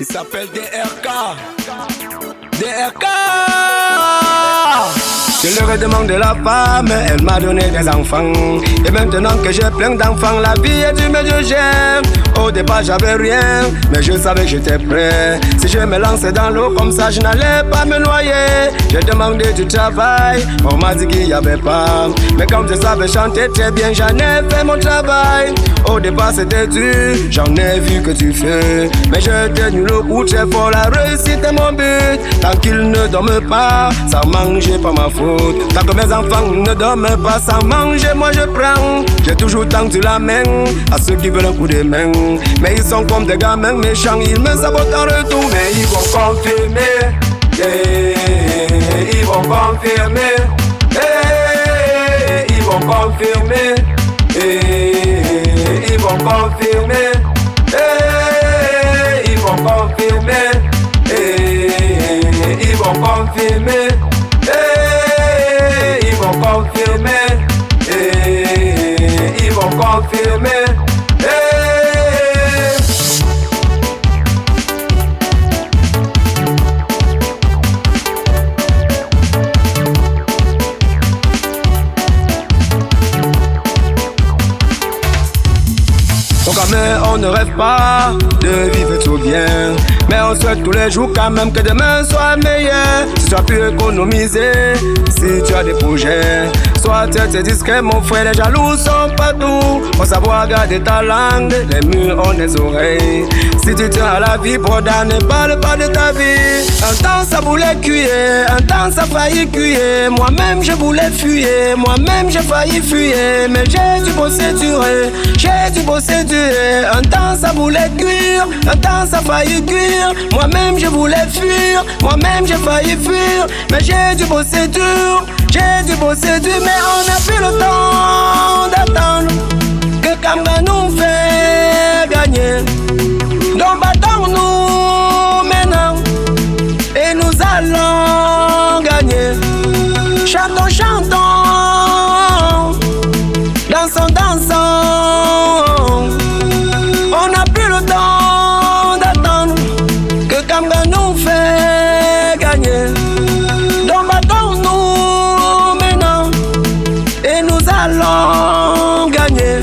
Il s'appelle DRK. DRK. Je leur ai demandé la femme, elle m'a donné des enfants. Et maintenant que j'ai plein d'enfants, la vie est du meilleur j'aime. Au départ j'avais rien, mais je savais que j'étais prêt. Si je me lançais dans l'eau comme ça, je n'allais pas me noyer. J'ai demandé du travail, on m'a dit qu'il n'y avait pas. Mais comme je savais chanter très bien, j'en ai fait mon travail. Au départ c'était dur, j'en ai vu que tu fais. Mais je tenu le coup très fort, la réussite est mon but. Tant qu'ils ne dorment pas, sans manger pas ma faute. Tant que mes enfants ne dorment pas sans manger, moi je prends. J'ai toujours tendu la main à ceux qui veulent un coup de main. Mais ils sont comme des gamins méchants, ils me sabotent en retour. Mais ils vont confirmer, ils vont confirmer, ils vont confirmer, ils vont confirmer, ils vont confirmer, ils vont confirmer. Ils vont confirmer, ils vont confirmer. Donc on ne rêve pas de vivre tout bien, mais on souhaite tous les jours quand même que demain soit meilleur. Si tu as pu économiser, si tu as des projets, sois très discret mon frère, les jaloux sont partout. Faut savoir garder ta langue, les murs ont des oreilles. Si tu tiens à la vie, broda, ne parle pas de ta vie. Un temps ça voulait cuire, un temps ça failli cuire. Moi-même je voulais fuir, moi-même j'ai failli fuir. Mais j'ai dû bosser dur, j'ai dû bosser dur. Un temps ça voulait cuire, un temps ça failli cuire. Moi-même je voulais fuir, moi-même j'ai failli fuir. Mais j'ai dû bosser dur, j'ai dû bosser dur. Mais on a plus le temps d'attendre que Kamga nous fait gagner. Donc battons-nous maintenant et nous allons gagner. Chantons, chantons, dansons, dansons. On n'a plus le temps d'attendre que Kamga nous fait gagner. Donc battons-nous maintenant et nous allons gagner.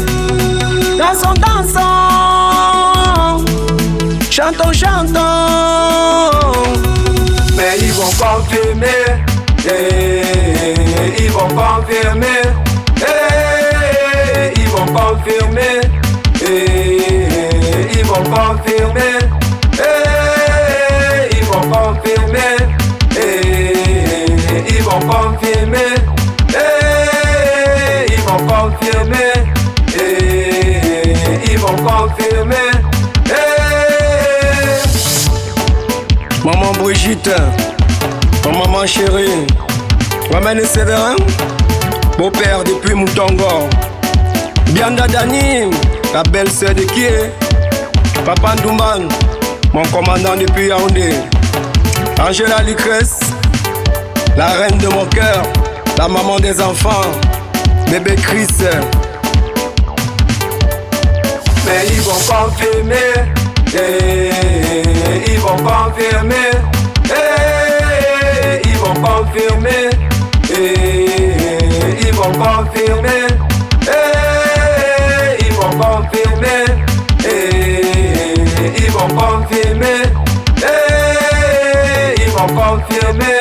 Dansons, dansons, chantons, chantons. Mais ils vont confirmer, ils vont confirmer, ils vont confirmer, ils vont confirmer, ils vont confirmer, ils vont confirmer, ils vont confirmer, ils vont confirmer. Maman Brigitte, maman chérie, Ramane Séverin, beau-père depuis Moutongo, Bianda Dani, la belle-sœur de Kié, Papa Ndouman, mon commandant depuis Yaoundé, Angela Lucrèce, la reine de mon cœur, la maman des enfants, bébé Chris. Mais ils vont confirmer, ils vont confirmer, ils vont confirmer, ils vont confirmer, ils vont confirmer, ils vont confirmer, ils vont confirmer.